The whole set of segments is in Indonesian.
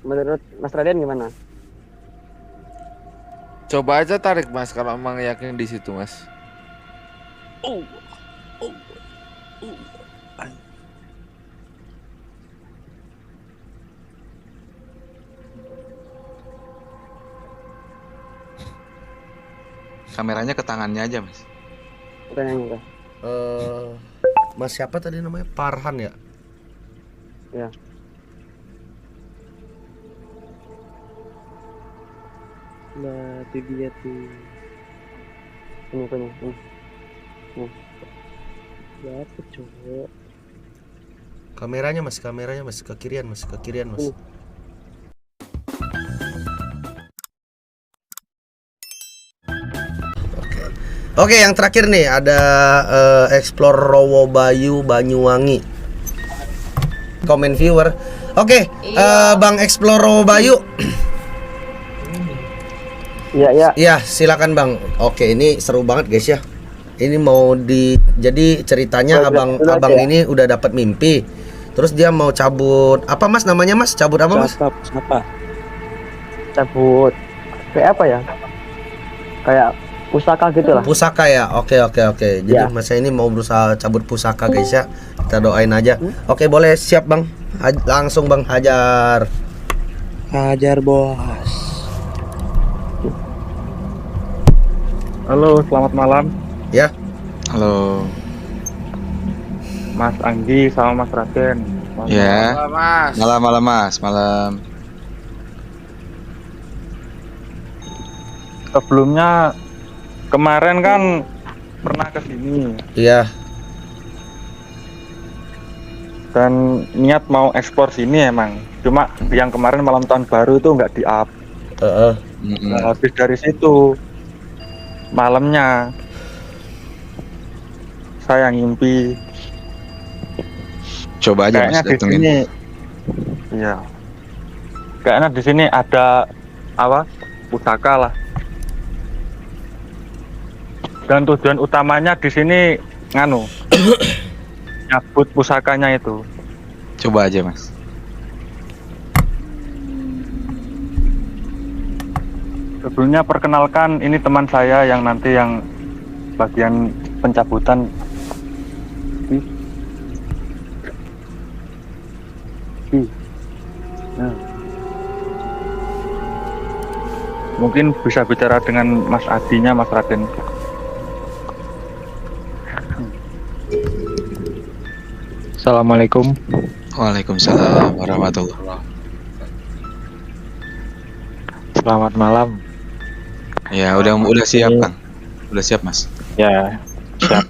menurut Mas Raden gimana? Coba aja tarik mas kalau emang yakin di situ mas. Oh, oh, oh. Kameranya ke tangannya aja mas. Pertanyaannya udah. Mas siapa tadi namanya? Farhan ya? Ya. Nah, itu dia tuh. Ini. Dapet cowok. Kameranya mas, ke kirian mas. Ini. Oke, yang terakhir nih ada Explore Rowo Bayu Banyuwangi. Komen viewer. Oke, Bang Explore Rowo Bayu. Iya. Ya, silakan Bang. Oke, ini seru banget guys ya. Ini mau jadi ceritanya abang ya? ini udah dapat mimpi. Terus dia mau cabut. Apa Mas namanya Mas? Cabut apa Mas? Siapa? Cabut. Kayak apa ya? Kayak pusaka gitu lah. Pusaka ya. Oke. Jadi Ya. Mas ini mau berusaha cabut pusaka guys ya. Kita doain aja. Oke, boleh siap Bang. Langsung Bang hajar. Hajar bos. Halo, selamat malam, Ya. Halo. Mas Anggi sama Mas Raden. Ya. Halo, mas. Malam mas, malam. Sebelumnya kemarin kan pernah ke sini Iya. dan niat mau ekspor sini emang. Cuma yang kemarin malam tahun baru itu nggak di-up. Mm-mm. Nah, habis dari situ malamnya saya ngimpi Coba aja kayaknya mas di datengin. sini. Iya. Kayaknya di sini ada apa? Pusaka lah. Dan tujuan utamanya di sini nyabut pusakanya itu. Coba aja mas. Sebelumnya perkenalkan, ini teman saya yang nanti yang bagian pencabutan. Nah. Mungkin bisa bicara dengan Mas Adinya, Mas Raden. Assalamualaikum. Waalaikumsalam warahmatullahi wabarakatuh. Selamat malam. Ya udah siap kan? Udah siap mas. Ya, siap.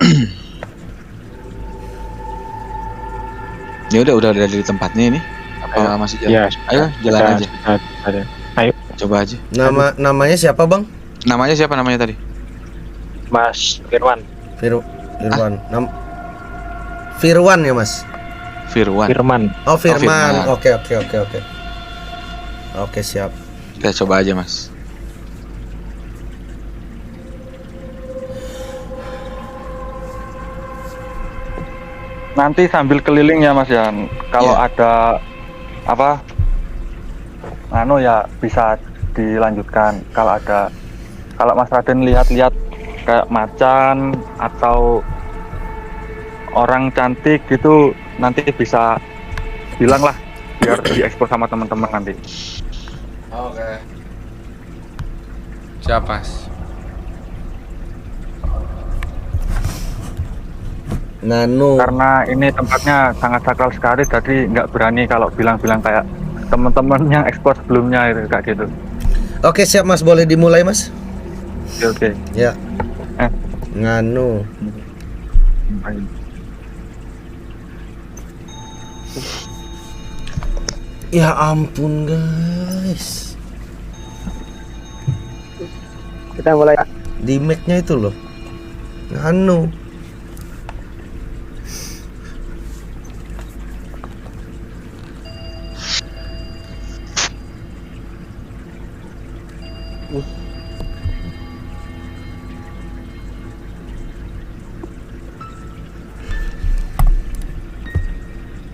Ya udah ada di tempatnya ini. Apa masih jalan? Ya, Ayo jalan aja. Ada. Ayo, Coba aja. Namanya siapa Bang? Namanya siapa namanya tadi? Mas Firwan. Firwan. Firwan ya Mas? Firwan. Firman. Oh Firman. Firman. Oke. Oke, siap. Kita coba aja mas. Nanti sambil keliling ya Mas ya. Kalau Iya. ada apa? Ya bisa dilanjutkan. Kalau Mas Raden lihat-lihat kayak macan atau orang cantik gitu, nanti bisa bilang lah biar diekspor sama teman-teman nanti. Oke. Siap mas. Karena ini tempatnya sangat sakral sekali, jadi nggak berani kalau bilang-bilang kayak teman-teman yang ekspor sebelumnya itu kayak gitu. Oke, siap Mas, boleh dimulai Mas? Oke. Ya. Eh. Nganu. Ya ampun guys. Kita mulai. Di mic-nya itu loh. Nganu.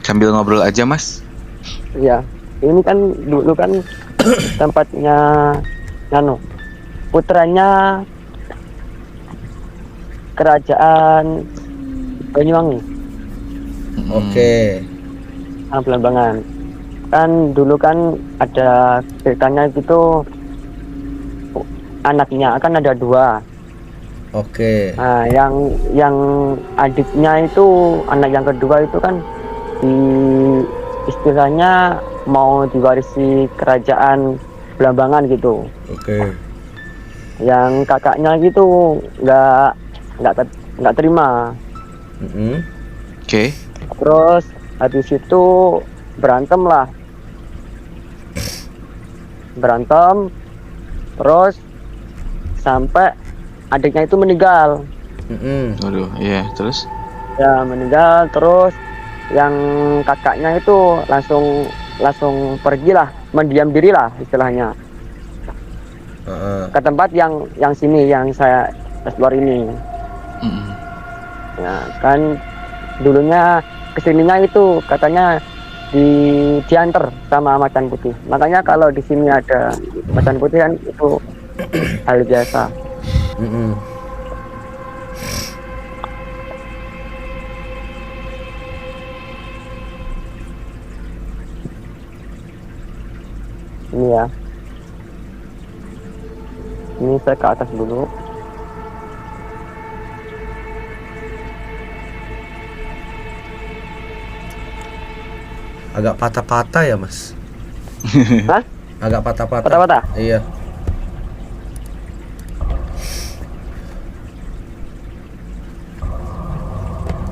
Sambil ngobrol aja mas. Iya. ini kan dulu kan tempatnya putranya kerajaan Banyuwangi, Oke. Belambangan. Kan dulu kan ada ceritanya gitu, anaknya kan ada 2. Oke. Nah, yang adiknya itu, anak yang kedua itu kan di istilahnya mau diwarisi kerajaan Belambangan gitu. Oke. Yang kakaknya gitu nggak terima. Oke. Terus habis itu berantem, terus sampai adiknya itu meninggal. Waduh, iya, terus? Ya meninggal, terus yang kakaknya itu langsung pergilah, mendiam diri lah istilahnya, ke tempat yang sini, yang saya explore ini. Ya kan dulunya kesininya itu katanya diantar sama macan putih. Makanya kalau di sini ada macan putih kan itu hal biasa. Ini ya. Ini saya ke atas dulu. Agak patah-patah ya, Mas. Hah? Agak patah-patah. Patah-patah? Iya.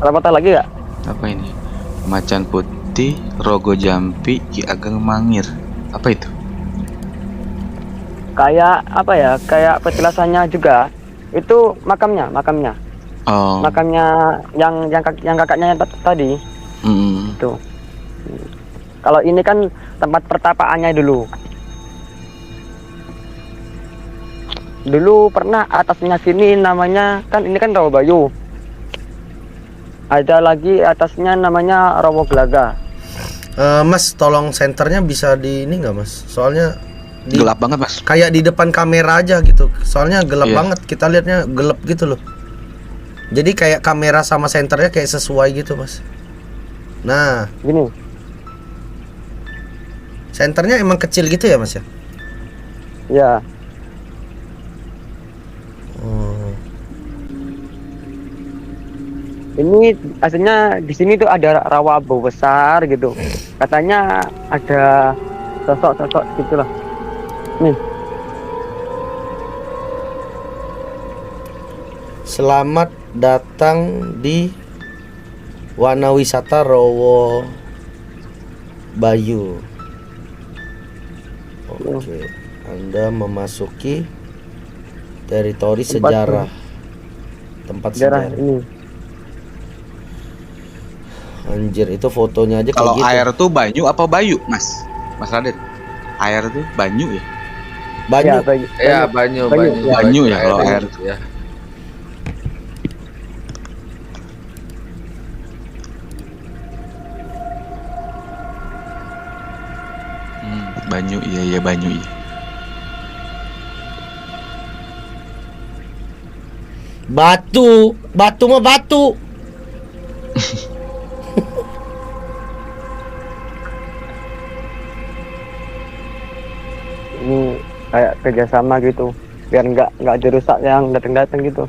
Patah-patah lagi nggak? Apa ini? Macan putih, Rogo Jampi, Ki Ageng Mangir. Apa itu? Kayak apa ya? Kayak petilasannya juga. Itu makamnya. Oh. Makamnya yang kakaknya yang tadi. Itu. Kalau ini kan tempat pertapaannya dulu. Dulu pernah atasnya sini namanya kan, ini kan Rawabayu. Ada lagi atasnya namanya Rawagelaga. Mas, tolong senternya bisa di ini nggak, Mas? Soalnya Gelap banget, Mas. kayak di depan kamera aja gitu. Soalnya gelap Iya. banget, kita lihatnya gelap gitu loh. Jadi kayak kamera sama senternya kayak sesuai gitu, Mas. Nah, Gini. senternya emang kecil gitu ya, Mas ya? Ya. Oh. Ini aslinya di sini tuh ada rawa besar gitu. Katanya ada sosok-sosok gitulah. Nih, Selamat datang di Wana Wisata Rowo Bayu. Oke, Anda memasuki teritori sejarah. Tempat sejarah sejarah. ini. Anjir, itu fotonya aja Kalau kayak gitu. air tuh banyu apa bayu, Mas? Mas Raden. Air tuh banyu ya? Banyu. Ya, banyu. Banyu ya kalau air. Ya. Banyu, iya banyu iya. Batu mah batu. Ini kayak kerjasama gitu, biar nggak dirusak yang datang-datang gitu.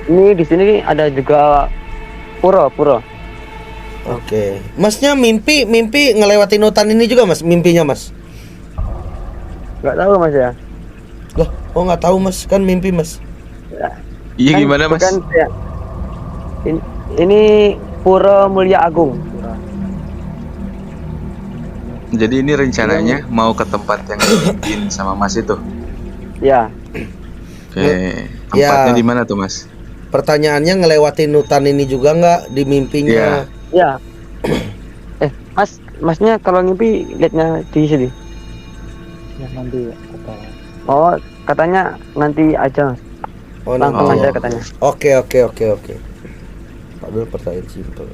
Ini di sini ada juga pura. Oke. Masnya mimpi ngelewatin hutan ini juga, Mas? Mimpinya, Mas? Nggak tahu Mas ya. Loh, kok nggak tahu, Mas? Kan mimpi, Mas. Iya Kan gimana, Mas? bukan ya. Ini Pura Mulia Agung. Jadi ini rencananya mau ke tempat yang dibikin sama Mas itu. Ya, Oke. Ya. Tempatnya di mana tuh, Mas? Pertanyaannya ngelewatin hutan ini juga nggak di mimpinya? ya. Masnya kalau ngimpi lihatnya di sini. Ya nanti Oh, katanya nanti aja. Oh, langsung nanti. aja katanya. Oke. Padahal pertanyaan simpel.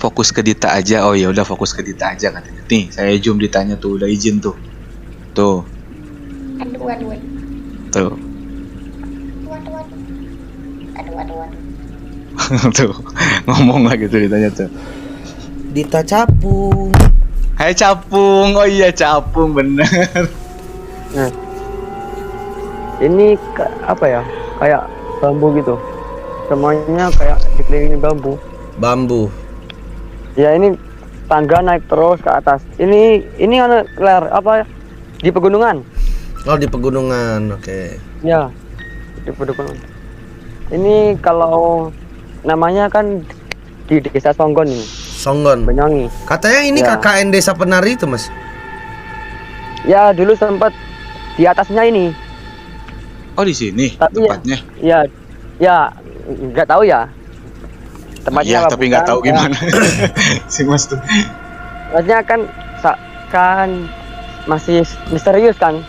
Fokus ke Dita aja. Oh ya udah fokus ke Dita aja katanya. Nih, saya zoom ditanya tuh, udah izin tuh. Tuh, Aduh, aduh, aduh, tuh. aduh, aduh, aduh, aduh, aduh. Tuh, ngomong lagi tuh ditanya tuh. Dita Capung. Hai Capung. Oh iya Capung bener. Nah, ini apa ya? Kayak bambu gitu. Semuanya kayak dikelilingi bambu. Bambu. Ya ini tangga naik terus ke atas. Ini anu ler apa di pegunungan. Oh, di pegunungan. Oke. Ya, di pegunungan. Ini kalau namanya kan di desa Songgon nih, Songgon. Banyuwangi. Katanya ini Ya. KKN Desa Penari itu, Mas. Ya dulu sempat di atasnya ini. Oh di sini Tapi tempatnya. Ya nggak tahu ya. Tempatnya Iya apa tapi nggak bukan, tahu ya. gimana. Si Mas tuh. Maksudnya kan kan masih misterius kan.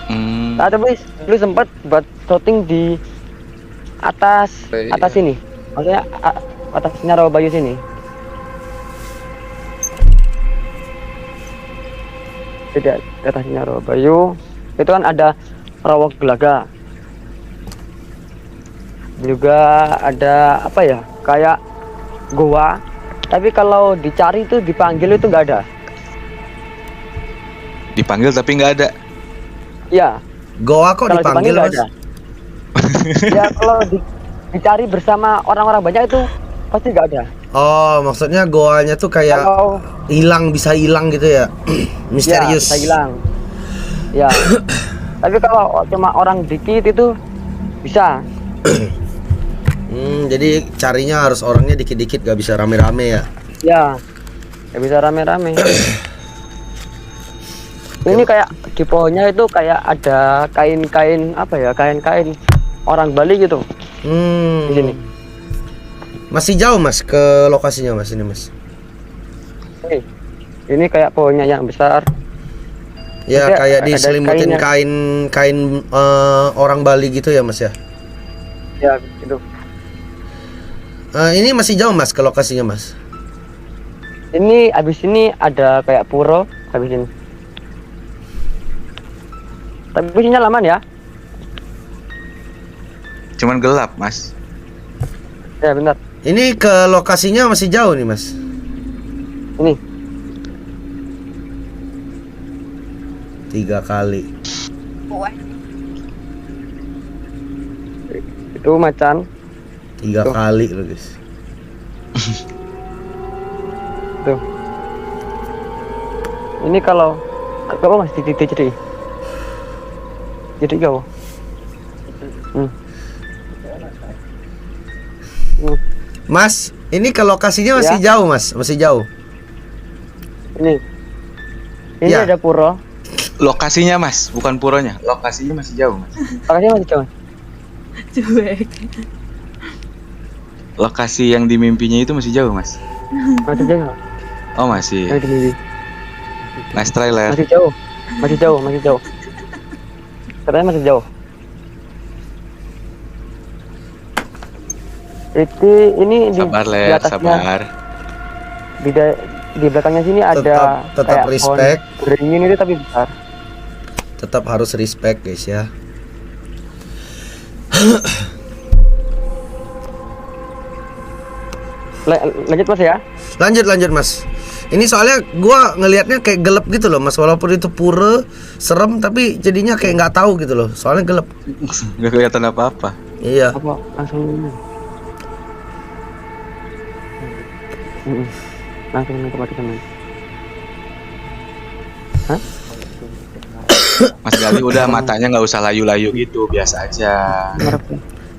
Hmm. Tapi dulu sempat buat shooting di atas Iya. atas sini. Maksudnya atasnya Rawabayu sini. Tidak di atasnya Rawabayu. Itu kan ada Rawa Gelaga. Juga ada apa ya? Kayak goa. Tapi kalau dicari itu dipanggil itu nggak ada. Dipanggil tapi nggak ada. Ya. Goa kok Kalau dipanggil, nggak Mas? ada. Ya kalau dicari bersama orang-orang banyak itu pasti nggak ada. Oh, maksudnya goanya tuh kayak Kalau bisa hilang gitu ya. Misterius. ya, bisa hilang. Ya. Tapi kalau cuma orang dikit itu bisa. Jadi carinya harus orangnya dikit-dikit, gak bisa rame-rame ya. Ya. Nggak bisa rame-rame. Ini kayak di pohonnya itu kayak ada kain-kain apa ya? Kain-kain orang Bali gitu. Di sini. Masih jauh, Mas, ke lokasinya, Mas, ini, Mas. Ini kayak pohonnya yang besar. Ya, Ada- kayak ada diselimutin kainnya. kain orang Bali gitu ya, Mas ya. Ya, gitu. Ini masih jauh, Mas, ke lokasinya, Mas. Ini habis ini ada kayak pura habis ini. Tapi sinyal aman ya? Cuman gelap Mas. Ya bentar. Ini ke lokasinya masih jauh nih, Mas. Ini 3 kali. itu macan. 3 Tuh. kali loh, guys. Tuh. Ini kalau masih jadi. Jadi kau. Mas, ini ke lokasinya masih jauh, Mas. Masih jauh. Ini. Ini Ya. ada pura. Lokasinya Mas, bukan puronya. Lokasinya masih jauh Mas. Makanya masih jauh. Cuek. Lokasi yang di mimpinya itu masih jauh Mas. Masih jauh. Oh masih. Yang di mimpi. Nice trailer. Masih jauh. Masih jauh, masih jauh. Katanya masih jauh. Ini Sabar di Ler, atasnya, sabar. di belakangnya sini ada Tetap kayak respect. pohon beringin itu tapi besar. Tetap harus respect, guys ya. Lanjut Mas ya. Lanjut, Mas. Ini soalnya gua ngelihatnya kayak gelap gitu loh, Mas. Walaupun itu pura, serem, tapi jadinya kayak nggak tahu gitu loh. Soalnya gelap. Gak kelihatan apa-apa. Iya. Apa langsung ini. Langsung ke tempat teman. Hah? Mas Gali udah matanya nggak usah layu-layu gitu, biasa aja.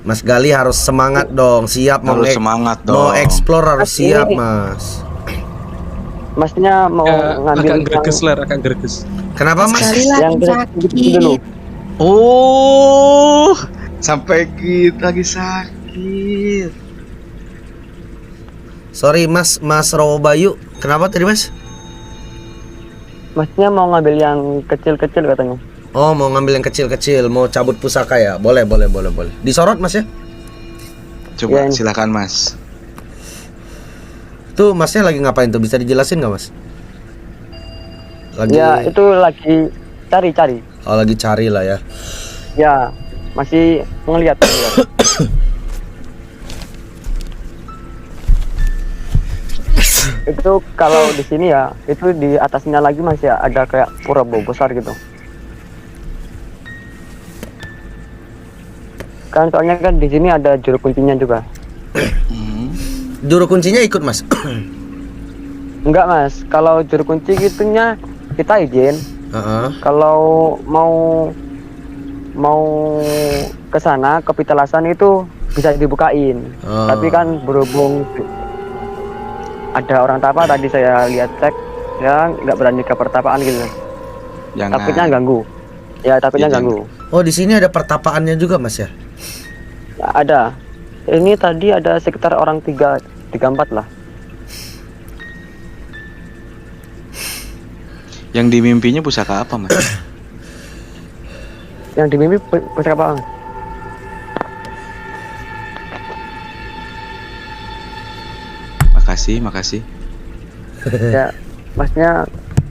Mas Gali harus semangat dong, siap mau Harus semangat dong. mau explore harus Mas, siap, ini- Mas. Masnya mau ngambil Akan greges, Ler, akan greges. Kenapa, Mas? Sekali lah yang sakit. dulu. Oh, sampai kita lagi sakit. Sorry Mas Rowo Bayu, kenapa tadi Mas? Masnya mau ngambil yang kecil-kecil katanya. Oh, mau ngambil yang kecil-kecil, mau cabut pusaka ya? Boleh. Disorot Mas ya? Coba Ya, ini. silakan Mas. Tuh Masnya lagi ngapain tuh? Bisa dijelasin nggak Mas? Lagi. Ya itu lagi cari-cari. Oh, lagi cari lah ya. Ya masih ngelihat. Itu kalau di sini ya, itu di atasnya lagi masih ada kayak pura besar gitu. Kan soalnya kan di sini ada juru kuncinya juga. Juru kuncinya ikut Mas. Enggak Mas, kalau juru kunci gitunya kita izin. Kalau mau ke sana ke Pitalasan itu bisa dibukain. Tapi kan berhubung ada orang tapa tadi saya lihat cek ya nggak berani ke pertapaan gitu. Jangan. Takutnya ganggu. Ya takutnya Iya, ganggu. Oh, di sini ada pertapaannya juga Mas ya? Ya, ada. Ini tadi ada sekitar orang 3-4 lah. Yang di mimpinya pusaka apa Mas? Yang di mimpi pusaka apa? Makasih. Ya, masnya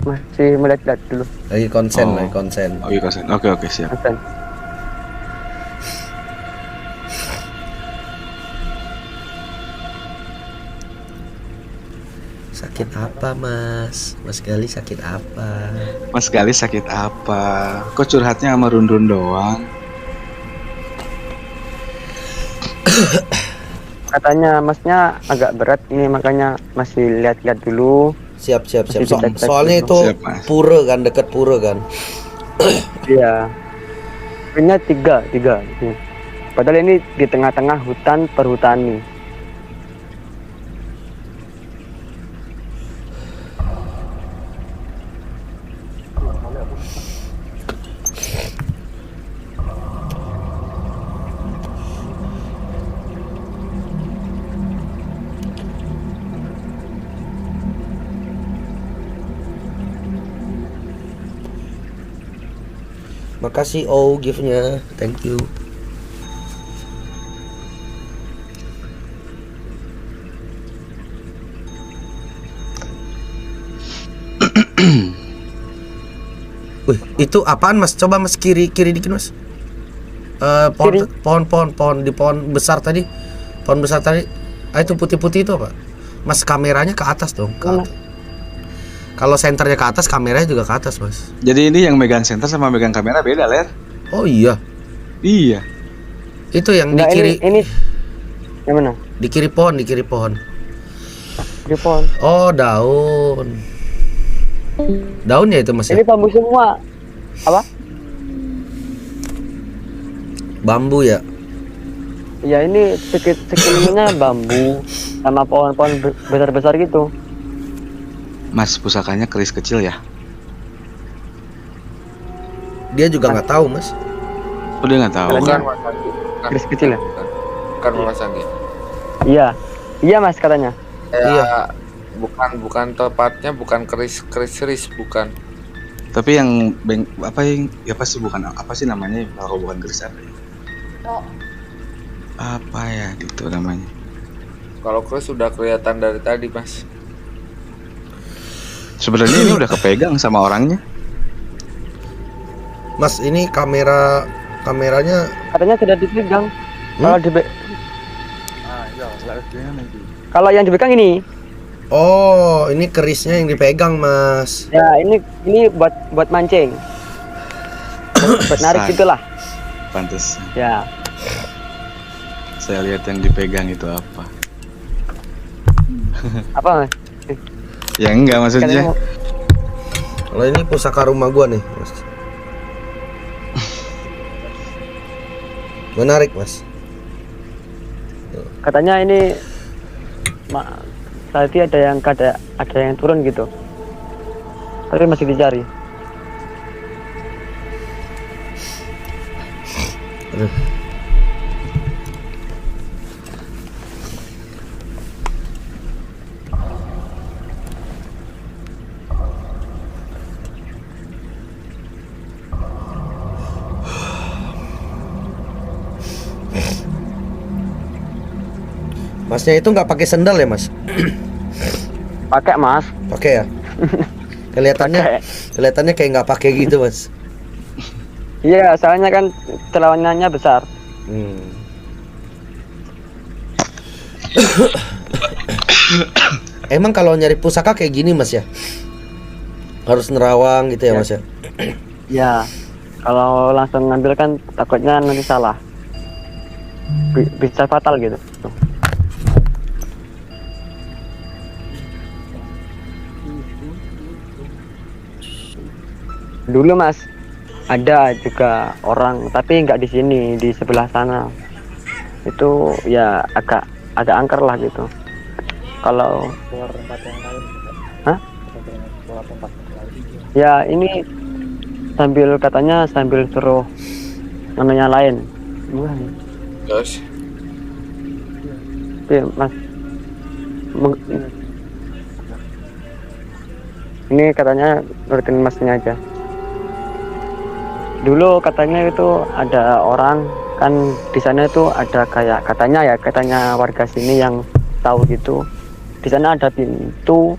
masih melihat-lihat dulu. Lagi konsen. Oh iya konsen. Oke siap. Konsen. Sakit apa Mas? Mas Gali sakit apa? Mas Gali sakit apa? Kok curhatnya sama Rundun doang? Katanya masnya agak berat ini makanya masih lihat-lihat dulu. Siap. Masih dicek-cek Soalnya dulu. itu Siap, Mas. pura kan, dekat pura kan. Iya. Punya tiga. Iya. Padahal ini di tengah-tengah hutan perhutani. Makasih gift-nya. Thank you. Wih, itu apaan Mas? Coba Mas kiri dikit Mas. Kiri. Pohon di pohon besar tadi. Pohon besar tadi. Itu putih-putih itu apa? Mas kameranya ke atas dong. Mana? Kalau senternya ke atas, kameranya juga ke atas Mas. Jadi ini yang megang center sama megang kamera beda, Ler. Oh iya. Iya. Itu yang Enggak, di kiri. ini yang mana? Di kiri pohon. Di pohon. Oh, daun. Daun ya itu Mas ya? Ini bambu semua. Apa? Bambu ya? Ya ini sekelilingnya bambu sama pohon-pohon besar-besar gitu. Mas pusakanya keris kecil ya? Dia juga nggak tahu Mas. Udah nggak tahu. Bukan Mas Anggi. Keris kecil ya? Bukan Mas Anggi. Iya Mas katanya. Ya, bukan tepatnya bukan keris bukan. Tapi yang apa sih bukan apa sih namanya kalau bukan keris apa ya? Oh, Apa ya gitu namanya? Kalau keris sudah kelihatan dari tadi Mas. Sebenarnya ini udah kepegang sama orangnya. Mas, ini kameranya Katanya sudah dipegang. Kalau yang dipegang ini. oh, ini kerisnya yang dipegang Mas. Ya ini buat mancing. Buat narik Sa- gitulah. Pantes. Ya. Saya lihat yang dipegang itu apa? Apa Mas? Ya enggak maksudnya. Kalau ini pusaka rumah gua nih Mas. Menarik Mas. Katanya ini tadi ada yang turun gitu. Tapi masih dicari. Masnya itu nggak pakai sendal ya, Mas? Pakai, Mas. Pakai ya? Kelihatannya kayak nggak pakai gitu, Mas. Iya, soalnya kan celanaannya besar. Emang kalau nyari pusaka kayak gini, Mas ya? Harus nerawang gitu ya, Mas ya? Ya, kalau langsung ngambil kan takutnya nanti salah. Bisa fatal gitu. Dulu, Mas, ada juga orang, tapi nggak di sini, di sebelah sana. Itu ya agak angker lah gitu. Kalau Hah? Ya ini katanya sambil suruh namanya lain. Terus Oke, Mas. Ini katanya nurutin Masnya aja. Dulu katanya itu ada orang kan di sana itu ada kayak katanya warga sini yang tahu gitu. Di sana ada pintu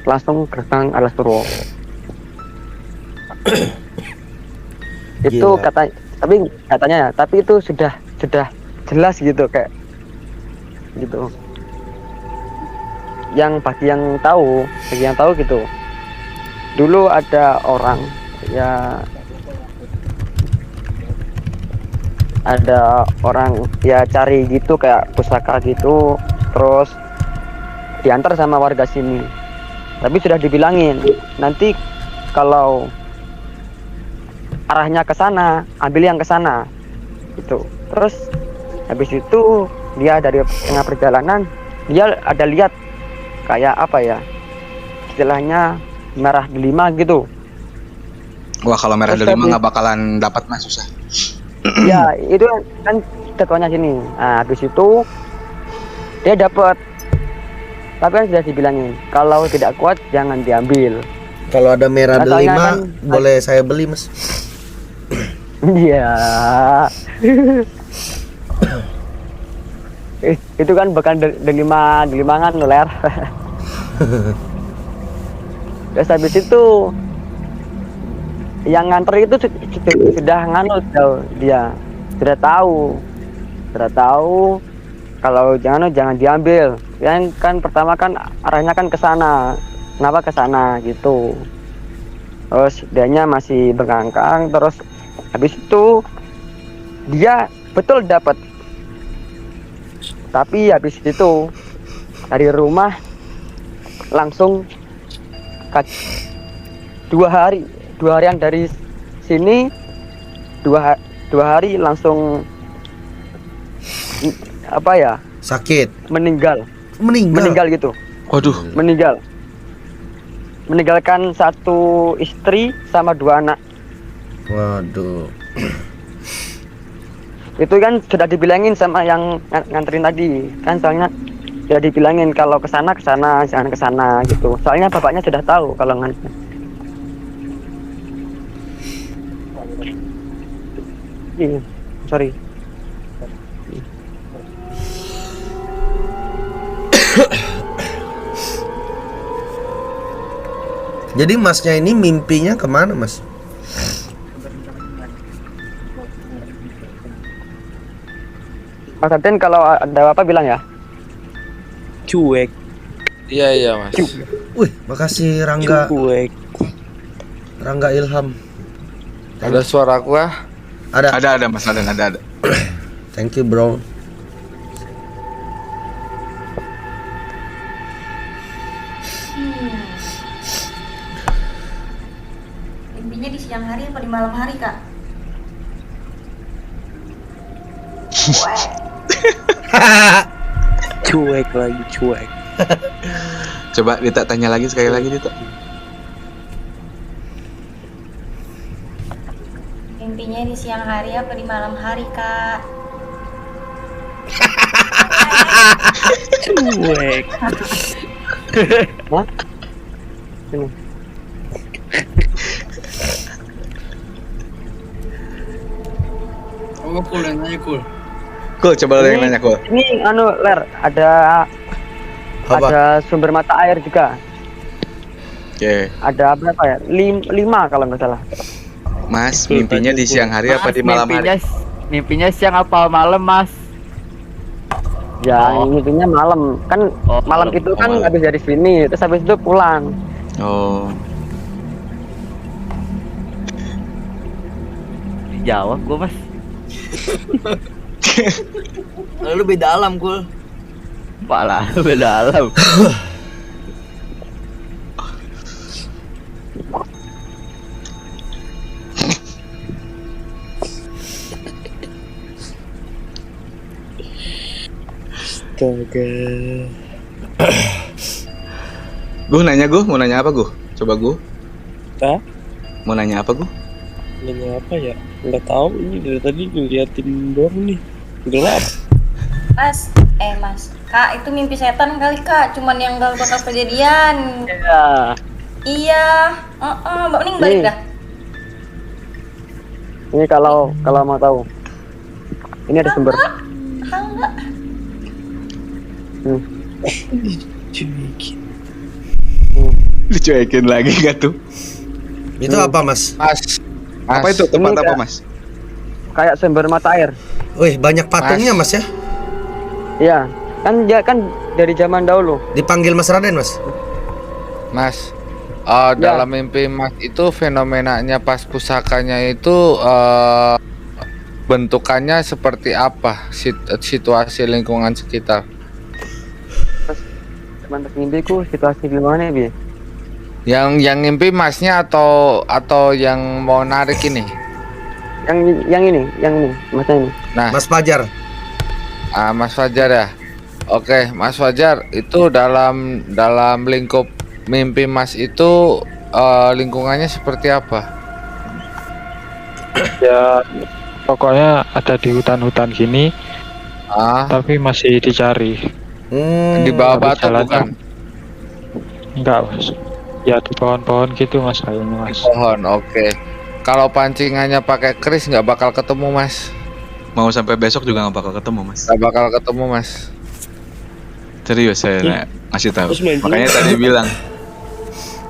langsung gerbang Alas Purwo. Itu tapi itu sudah jelas gitu kayak gitu. Bagi yang tahu gitu. Dulu ada orang ya cari gitu kayak pusaka gitu, terus diantar sama warga sini. Tapi sudah dibilangin nanti kalau arahnya ke sana, ambil yang ke sana gitu. Terus habis itu dia dari tengah perjalanan dia ada lihat kayak apa ya, istilahnya merah delima gitu. Wah, kalau merah delima nggak bakalan dapat, Mas, susah. Ya itu kan jadwalnya sini. Nah, habis itu dia dapat, tapi kan sudah dibilangin kalau tidak kuat jangan diambil. Kalau ada merah delima kan, boleh saya beli, Mas? Iya. Itu kan bukan delimangan ler. Terus habis itu yang nganter itu sudah nganut dia sudah tahu kalau jangan diambil. Yang kan pertama kan arahnya kan ke sana, kenapa ke sana gitu. Terus dianya masih bengkang, terus habis itu dia betul dapat. Tapi habis itu dari rumah langsung 2 harian dari sini 2 hari langsung apa ya? Sakit. Meninggal gitu. Waduh. Meninggalkan 1 istri sama 2 anak. Waduh. Itu kan sudah dibilangin sama yang nganterin tadi kan, soalnya sudah dibilangin kalau ke sana jangan ke sana gitu. Soalnya bapaknya sudah tahu kalau nganter. Sorry. Jadi Masnya ini mimpinya kemana, Mas? Mas Aden kalau ada apa bilang ya. Cuek. iya Mas. Wih, makasih Rangga. Cuek. Rangga Ilham. Ada suara aku ah? Ada Mas Aden, ada. Thank you, bro. Mimpinya di siang hari apa di malam hari, Kak? Cuek lagi, cuek. Coba Dita tanya lagi sekali lagi, Dita. Mimpinya mimpinya di siang hari apa di malam hari, Kak? Cuek. Hah? Ini. Oh, cool, yang nanya cool. Kul, coba lo yang nanya Kul. Ini anu Ler, ada sumber mata air juga. Oke. Ada berapa ya? 5 kalau nggak salah. Mas, mimpinya di siang hari apa di malam hari? Mimpinya siang apa malam, Mas? Ya, mimpinya malam. Kan malam itu kan malam. habis dari sini, terus habis itu pulang. Oh. Dijawab gua, Mas. Lalu beda alam, cool. Palah, beda alam. Astaga. Gue nanya mau nanya apa gue? Coba gue. Hah? Mau nanya apa gue? Nanya apa ya? Nggak tahu, ini dari tadi ngeliatin doang nih. Gelap. Mas, Kak, itu mimpi setan kali, Kak. Cuman yang gak bakal kejadian. Iya. Iya. Mbak Ning balik Nih. dah. Ini kalau mau tahu. Ini ada sumber. Enggak. Cuekin. Dicuekin lagi gak tuh? Itu apa, Mas? Apa itu? Tempat Ini apa, kayak- Mas? Kayak sumber mata air. Wih, banyak patungnya, Mas ya? Iya. Kan dia kan dari zaman dahulu. Dipanggil Mas Raden, Mas. Mas, dalam mimpi Mas itu fenomenanya pas pusakanya itu bentukannya seperti apa? Situasi lingkungan sekitar. Mantas mimpiku situasi gimana ya, Bi? Yang mimpi Masnya atau yang mau narik ini? Yang ini, Mas ini. Nah, Mas Fajar. Mas Fajar ya. Oke, Mas Fajar itu dalam lingkup mimpi Mas itu lingkungannya seperti apa? Ya pokoknya ada di hutan-hutan gini, tapi masih dicari. Di bawah Habis batu jalan bukan? Enggak, Mas. Ya di pohon-pohon gitu, Mas, kayaknya, Mas. Pohon, oke. Kalau pancingannya pakai keris nggak bakal ketemu, Mas. Mau sampai besok juga gak bakal ketemu, Mas. Nggak bakal ketemu, Mas. Serius saya ngasih tahu. Terus main Makanya tadi bilang.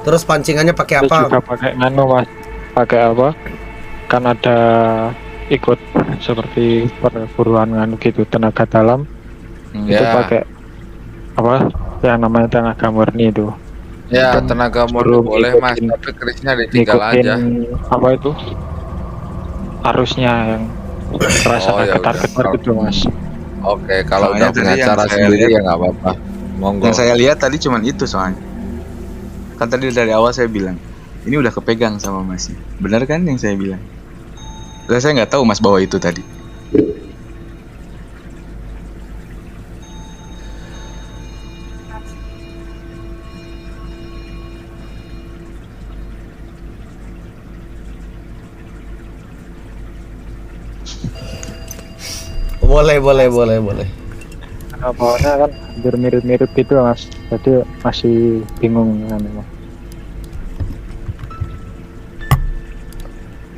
Terus pancingannya pakai Terus apa? juga pakai Mas. Pakai apa? Kan ada ikut seperti perburuan gitu, tenaga dalam. Itu Ya. pakai apa? Yang namanya tenaga murni itu. Ya, Kan tenaga murni suruh boleh, Mas, ngikutin- tapi kerisnya ditinggal Ngikutin aja. apa itu? Arusnya yang terasa Oh, ya getar-getar udah. gitu, Mas. Oke, kalau Soalnya udah punya tadi yang cara saya sendiri lihat- ya nggak apa-apa. Monggo. Yang saya lihat tadi cuman itu soalnya. Kan tadi dari awal saya bilang, ini udah kepegang sama Masnya. Benar kan yang saya bilang? Saya nggak tahu Mas bawa itu tadi. Boleh. Nah, pohonnya kan hampir mirip-mirip gitu, Mas. Jadi masih bingung kan, Mas.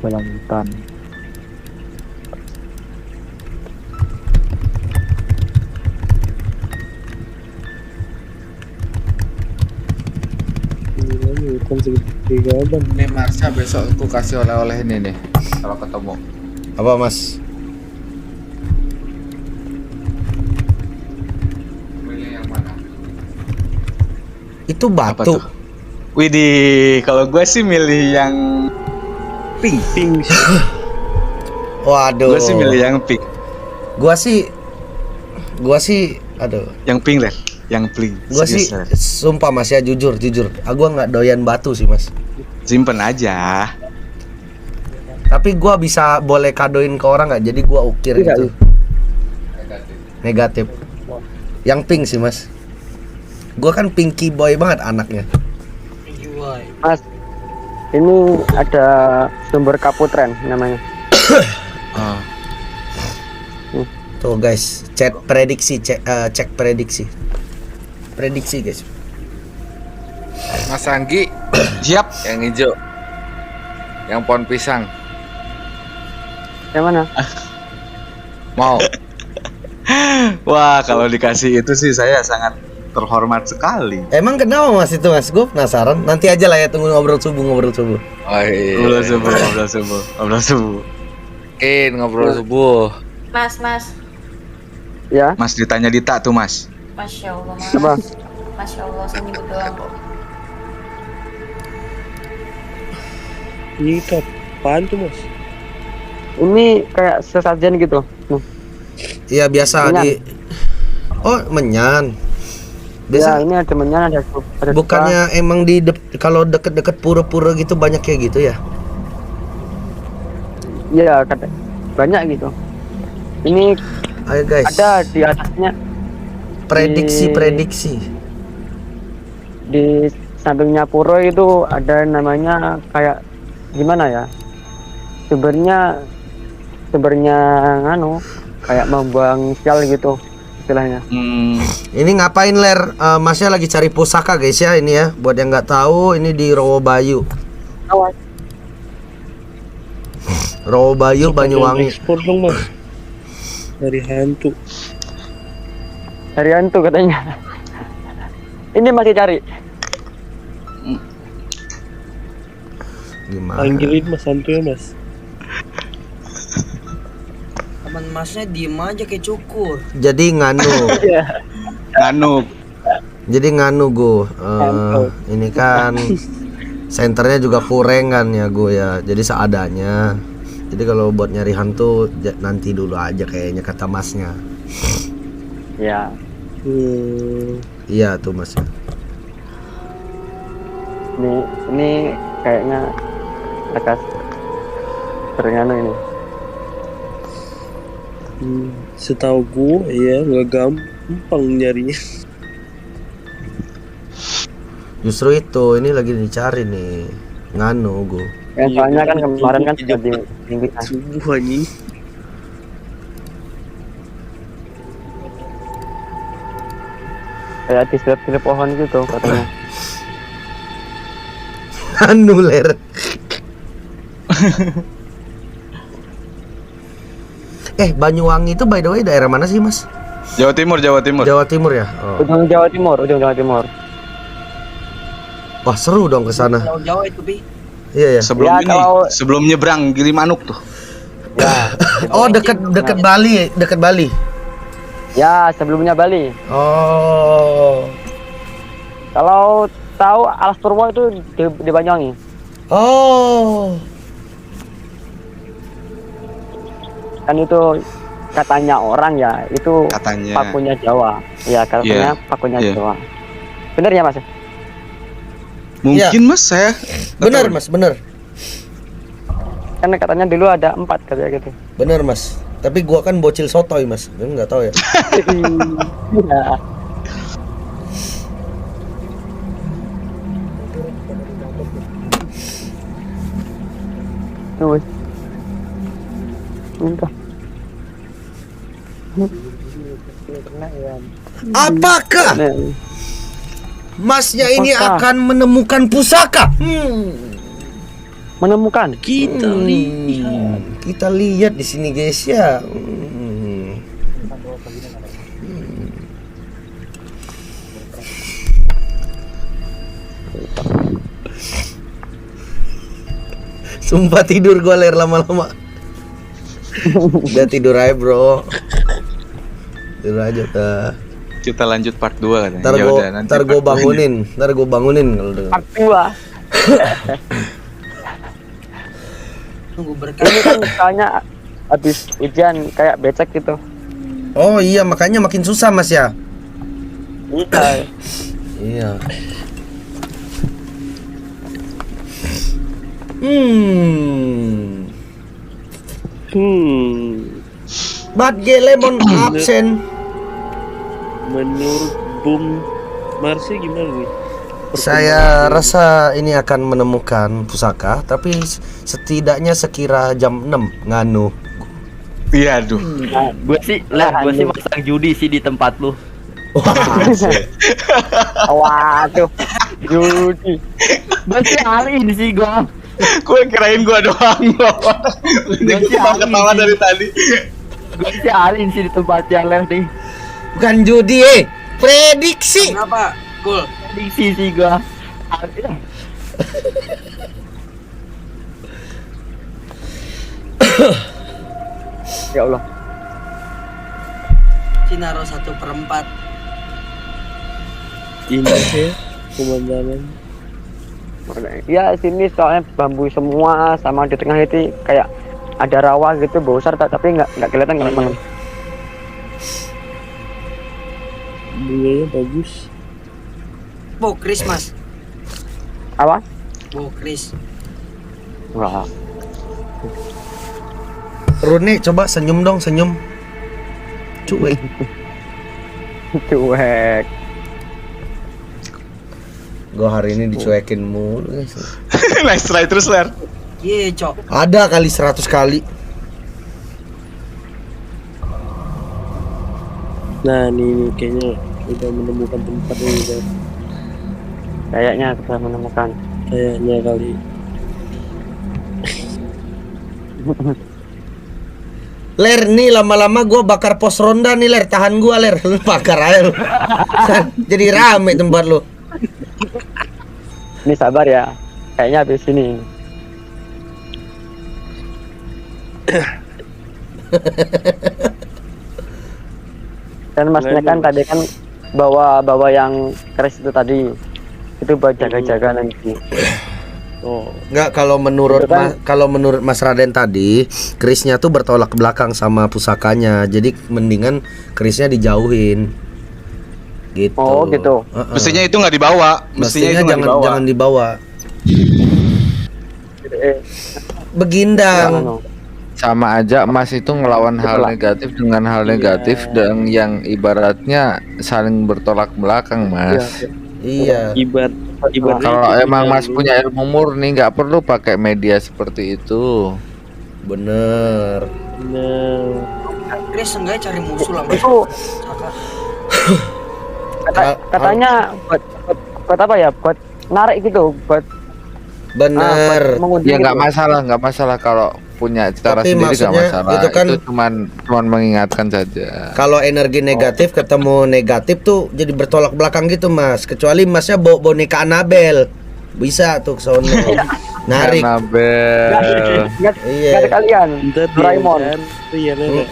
Dalam hutan. Hutan segitiga abang. Ini Marsha besok aku kasih oleh-oleh ini nih kalau ketemu. Apa, Mas? Pilih yang mana? Itu Apa batu. tuh? Widih, kalau gue sih milih yang pink. Waduh. Gue sih milih yang pink. Gua sih aduh. Yang pink lah, yang pink. Gua sih Serius, Ler. sumpah, Mas ya, jujur. Gua nggak doyan batu sih, Mas. Simpen aja. Tapi gua bisa boleh kadoin ke orang nggak? Jadi gua ukir Tidak, gitu. Negatif. Yang pink sih, Mas. Gua kan pinky boy banget anaknya. Mas, ini ada sumber kaputren namanya. Ah. Tuh guys, cek prediksi, cek prediksi. Prediksi guys. Mas Anggi Siap. yang hijau. Yang pohon pisang. Yang mana? Mau. Wah, kalau dikasih itu sih saya sangat terhormat sekali. Emang kenapa mas itu mas? Gue penasaran. Nanti aja lah ya, tunggu ngobrol subuh. Oh iya. Ngobrol subuh. Ngobrol subuh. Mas. Ya. Mas ditanya Dita tuh, Mas. Masya Allah, Mas. Apa? Masya Allah, saya nyebut doang kok. Ini itu apaan tuh mas? Ini kayak sesajen gitu. Iya biasa Menyan. di. Oh menyan. Ya, Biasa. ini ada menyan, ada dupa. Bukannya emang di kalau deket-deket pura-pura gitu banyak kayak gitu ya? Iya, banyak gitu. Ini Ayo guys. ada di atasnya, Prediksi. di sampingnya pura itu ada namanya kayak gimana ya? Sumbernya nganu kayak membuang sial gitu istilahnya. Ini ngapain Ler? Masnya lagi cari pusaka guys ya ini ya. Buat yang nggak tahu ini di Rawabayu. Awas. Rawabayu Banyuwangi. Ekspor dong mas. Dari hantu. Dari hantu katanya. Ini masih cari. Gimana? Panggilin mas hantu ya mas. Teman masnya diem aja kayak cukur. Jadi nganu. Nganuk. Jadi nganu gue. Ini kan senternya juga kurang kan ya gue ya. Jadi seadanya. Jadi kalau buat nyari hantu nanti dulu aja kayaknya kata masnya. Ya. Iya tuh mas. Ini kayaknya bekas ternyata ini. Setahu gue ya nggak gampang nyarinya. Justru itu ini lagi dicari nih. Nganu gue. Ya, soalnya kan kemarin kan sudah di Subuh anjing. kayak di setiap pohon gitu katanya. Anu Ler. Banyuwangi itu by the way daerah mana sih mas? Jawa Timur. Jawa Timur ya. Ujung Jawa Timur. Wah seru dong ke sana. Jauh-jauh itu Pi. Iya ya. Sebelum Ya, ini, sebelum nyebrang Gilimanuk tuh. Ya. Oh dekat Bali, dekat Bali. Ya, sebelumnya Bali. Oh. Kalau tahu Alas Purwo itu di Banyuwangi. Oh. Kan itu katanya orang ya, itu Katanya. pakunya Jawa. Ya, katanya pakunya Iya. Jawa. Bener ya, Mas? Mungkin Mas saya. Benar mas, benar. Kan katanya dulu ada 4 kayak gitu. Benar mas. Tapi gua kan bocil sotoy mas. Nggak tahu ya. Iya. Tuh. Minta. Apakah masnya ini Apakah? akan menemukan pusaka? Menemukan. Kita lihat di sini guys ya. Sumpah tidur gua Ler lama-lama. Udah tidur aja bro. Tidur aja dah. Kita lanjut part 2 katanya. Ntar Yaudah, nanti gue part 2 ini. bangunin kalau denger. Part 2. Tunggu berkah. Ini kan soalnya habis hujan kayak becek gitu. Oh iya makanya makin susah mas ya. Iya. Iya. But Gelemon absen. Menurut Bung Marsnya gimana nih? Saya rasa ini akan menemukan pusaka, tapi setidaknya sekira jam 6 nganu. Iya, aduh. Gue sih masang judi sih di tempat lu. Waduh, judi. Gue sih alin sih gua. Gue kirain gua doang loh. Ini gua ketawa dari tadi. Gue sih alin sih di tempatnya Ler nih. Bukan judi, prediksi. Kenapa? Cool. Diksi sih gua. Ya Allah. Sinaro 1/4. Ini sih pemandangan. Ya sini soalnya bambu semua, sama di tengah itu kayak ada rawa gitu besar tapi nggak kelihatan memang. Bunganya bagus. Bo Chris Mas. Apa? Bo Chris. Wah. Rune coba senyum dong, senyum. Cuek. Cuek. Gue hari ini dicuekin mulu guys. Nice try terus, Ler. Iya, Cok. Ada kali 100 kali. Nah, nih kayaknya udah menemukan tempat ini udah. Kayaknya kita menemukan. Kayaknya kali. Ler, nih lama-lama gue bakar pos ronda nih Ler, tahan gue Ler, lu bakar aja lu. Jadi rame tempat lu. Ini sabar ya. Kayaknya habis ini. Dan masnya kan tadi kan bawa yang keris itu tadi. Itu buat jaga-jaga nanti. Oh, Enggak, kalau menurut Itu kan- kalau menurut Mas Raden tadi, kerisnya tuh bertolak belakang sama pusakanya. Jadi mendingan kerisnya dijauhin. Gitu. Oh, gitu. Mestinya itu nggak dibawa. Mestinya itu nggak dibawa. jangan dibawa. Begindang. Sama aja Mas itu ngelawan hal negatif dengan hal negatif dan yang ibaratnya saling bertolak belakang, Mas. Iya. ibaratnya Kalau itu emang Mas tinggal punya ilmu murni nggak perlu pakai media seperti itu. Bener. Nah, Chris enggak cari musuh lah Mas. Itu katanya buat apa ya? Buat narik gitu, buat Bener. mengundi Ya nggak gitu. nggak masalah kalau punya cara Tapi sendiri nggak maksudnya masalah. itu kan- cuman mengingatkan saja. Kalau energi negatif ketemu negatif tuh jadi bertolak belakang gitu Mas. Kecuali Masnya bawa boneka Annabelle, bisa tuh ke sono. Narik. Annabelle. Ingat Iya. kalian, ntar Doraemon. Iya, Ini.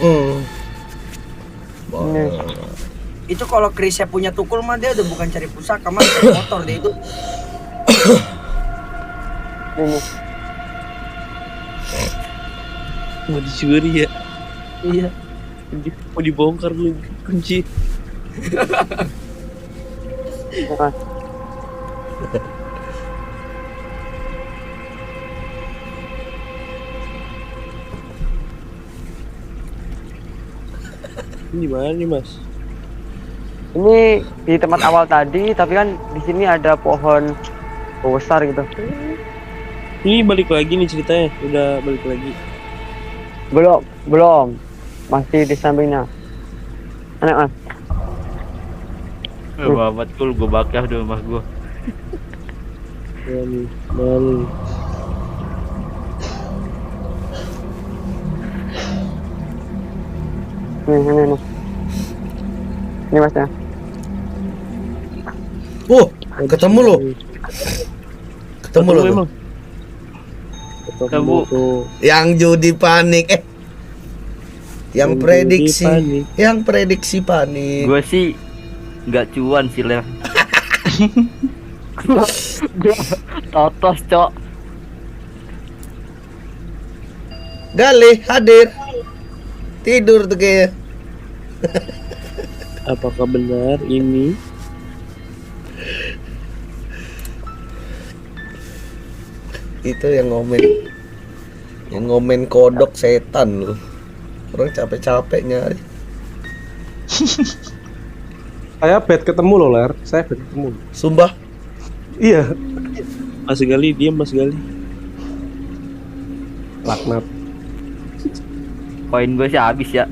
Itu kalau Chrisnya punya tukul mah dia udah bukan cari pusaka Mas, cari motor dia itu. Ini. mau dicuri ya. Iya. Mau dibongkar lu kunci. Nah, Ini mana nih, Mas? Ini di tempat awal tadi, tapi kan di sini ada pohon besar gitu. Ini balik lagi nih ceritanya. Udah balik lagi. Belum. Masih di sampingnya. Anak Mas. Babat kul gue bakar di rumah gue. Ya nih, mana? Nih. Ini Masnya. Ketemu lo. Ketemu lo. emang. Ketemu. Tuh. Yang judi panik. Yang Judi prediksi. panik. Yang prediksi panik. Gue sih nggak cuan sih Ler. Gue totos cok. Galih hadir. Tidur tuh kayaknya. Apakah benar ini? Itu yang ngomen kodok setan lu. Orang capek-capek nyari. Saya bed ketemu loh Ler, saya bed ketemu. Sumpah. Iya. Mas Gali, diam Mas Gali. Laknat. Koin gue sih habis ya.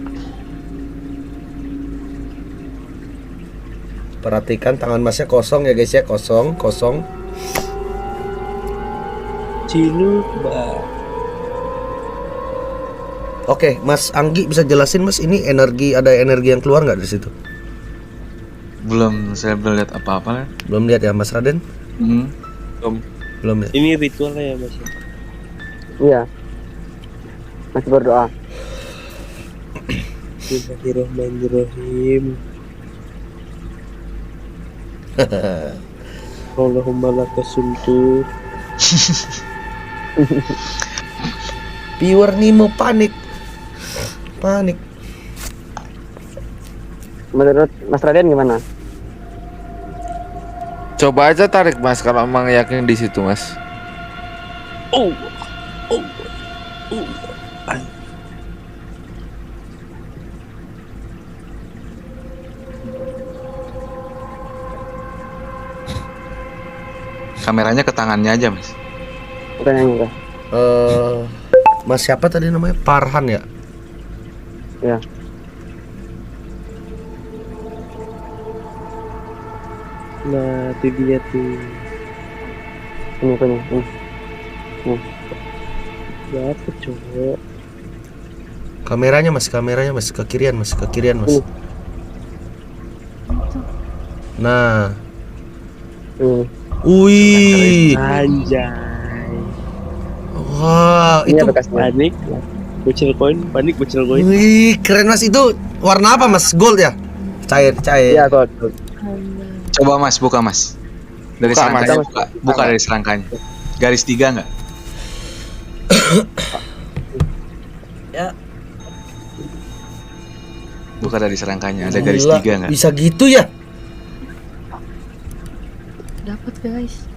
Perhatikan tangan masnya kosong ya guys ya, kosong. Ciluk, Mbak. Oke, Mas Anggi bisa jelasin Mas, ini ada energi yang keluar nggak dari situ? Belum, saya belum lihat apa-apa. Belum lihat ya Mas Raden? Belum ya. Ini ritualnya ya Mas. Iya. Masih berdoa. Bismillahirrahmanirrahim. Allahumma lakasumtu. Pure Nemo panik. Menurut Mas Raden gimana? Coba aja tarik Mas kalau emang yakin di situ Mas. Oh. Kameranya ke tangannya aja, Mas. Bukan yang enggak. Mas siapa tadi namanya? Farhan ya? Ya. Nah, itu dia tuh. Ini. Dapet cowok. Kameranya Mas, ke kirian Mas. Nah. Wih. Anjay. Wah, Ini itu bekas Panik. Bocil koin. wih, keren Mas. Itu warna apa Mas? Gold ya? Cair. Iya, gold. Coba Mas, buka Mas. Dari Buka, serangkanya, Mas. buka dari serangkanya. Garis 3 nggak? Ya. Buka dari serangkanya, ada garis Gila, 3 nggak? bisa gitu ya? Dapat guys.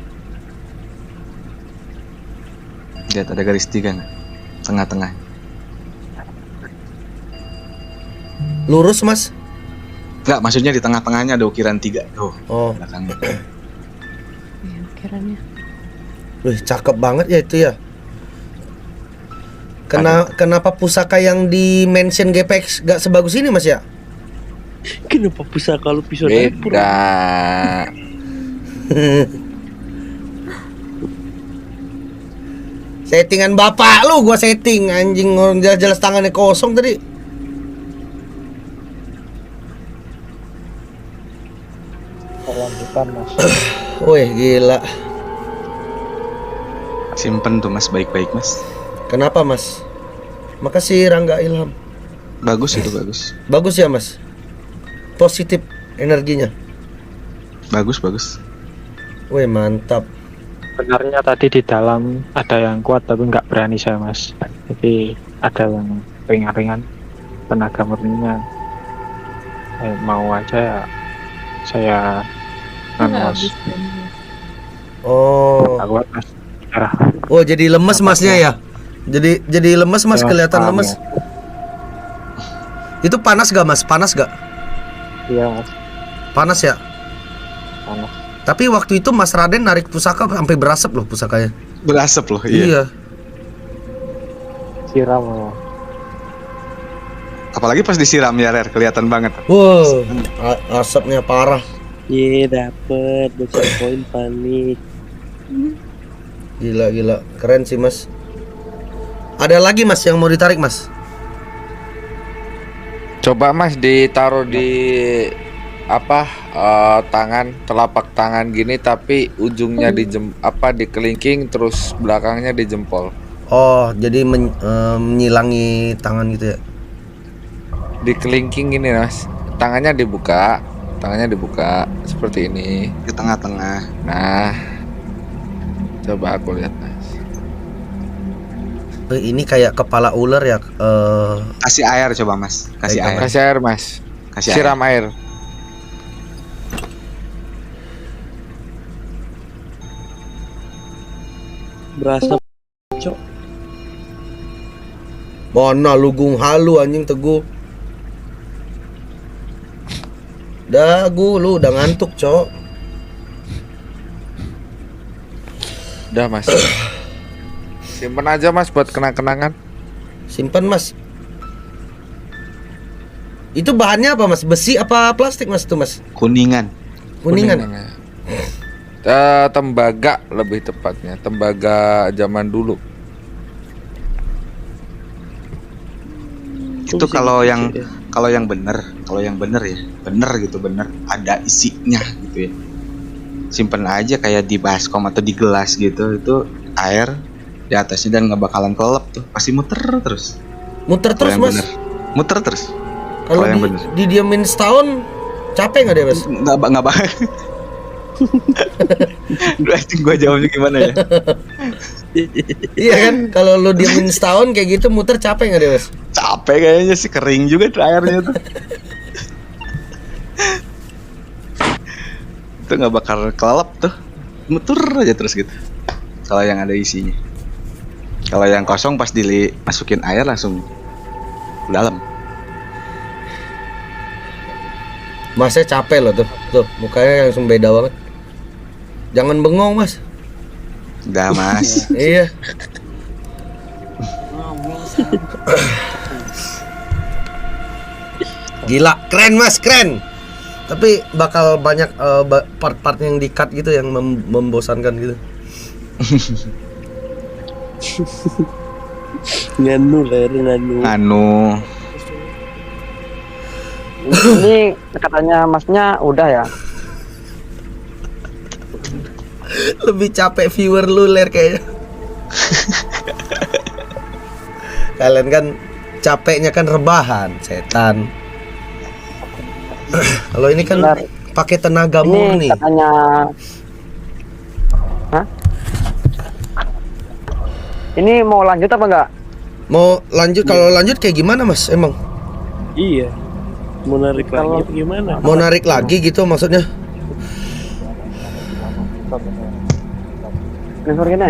Lihat ada garis 3 nggak? Tengah-tengah. Lurus Mas? Nggak, maksudnya di tengah-tengahnya ada ukiran 3. Tuh, Oh, belakangnya. Ya, ukirannya. wih, cakep banget ya itu ya. Kenapa pusaka yang di mention GPX gak sebagus ini Mas ya? Kenapa pusaka lu pisau dapur? Beda. Settingan bapak lu, gua setting anjing, orang jelas tangannya kosong tadi. Lanjutan Mas. Wih, gila. Simpen tuh Mas, baik-baik Mas. Kenapa Mas? Makasih Rangga Ilham. Bagus itu, bagus. Bagus ya Mas. Positif energinya. Bagus. Wih, mantap. Sebenarnya tadi di dalam ada yang kuat tapi nggak berani saya Mas. Jadi ada yang ringan-ringan tenaga murninya. Mau aja ya saya Mas. Oh. Nggak kuat Mas. Arah. Oh, jadi lemes Masnya ya? Jadi lemes Mas, Ya, kelihatan paham, lemes. ya. Itu panas gak Mas? Panas gak? Iya Mas. Panas ya? Panas. Tapi waktu itu Mas Raden narik pusaka sampai berasap loh pusakanya. Berasap loh, iya. Iya. Siram loh. Apalagi pas disiram ya, Rer, kelihatan banget. Wow, asapnya parah. Iya, dapet bocil koin panik. Gila, keren sih Mas. Ada lagi Mas yang mau ditarik Mas? Coba Mas ditaruh di tangan, telapak tangan gini tapi ujungnya di kelingking terus belakangnya di jempol. Oh, jadi menyilangi tangan gitu ya? Di kelingking gini Mas. Tangannya dibuka seperti ini. Di tengah-tengah. Nah, coba aku lihat Mas. Ini kayak kepala ular ya? Kasih air coba Mas. Kasih air. Kasih air Mas. Kasih Siram air. Berasa cok. Mana lugung halu anjing Teguh. Dagu lu udah ngantuk, Cok. Udah mas. Simpen aja mas buat kenang-kenangan. Simpan mas. Itu bahannya apa mas? Besi apa plastik mas itu mas? Kuningan. Kuningan. Tembaga lebih tepatnya. Tembaga zaman dulu. Itu kalau yang bener ya, bener gitu, bener ada isinya gitu ya. Simpen aja kayak di baskom atau di gelas gitu, itu air di atasnya dan nggak bakalan kelelep tuh, pasti muter terus. Muter terus mas? Bener. Muter terus. Kalau yang bener. didiamin setahun capek nggak deh mas? Nggak bak. Gue jawabnya gimana ya? Iya kan, kalau lu diamin setahun kayak gitu muter capek nggak deh mas? Capek kayaknya sih, kering juga tuh airnya tuh. Itu nggak bakal kelelep tuh, muter aja terus gitu. Kalau yang ada isinya. Kalau yang kosong pas masukin air langsung ke dalam. Masnya capek loh tuh mukanya langsung beda banget. Jangan bengong mas. Udah mas. Iya. Gila, keren mas, keren. Tapi bakal banyak part-part yang di-cut gitu yang membosankan gitu. Nganu. Ini katanya masnya udah ya. Lebih capek viewer lu ler kayaknya. Kalian kan capeknya kan rebahan, setan. Kalau ini kan pakai tenaga murni. Ini katanya Hah? Ini mau lanjut apa enggak? Mau lanjut, kalau lanjut kayak gimana mas emang? Iya. Mau narik lagi apa gimana? Mau narik lagi gitu maksudnya? Sensor ya.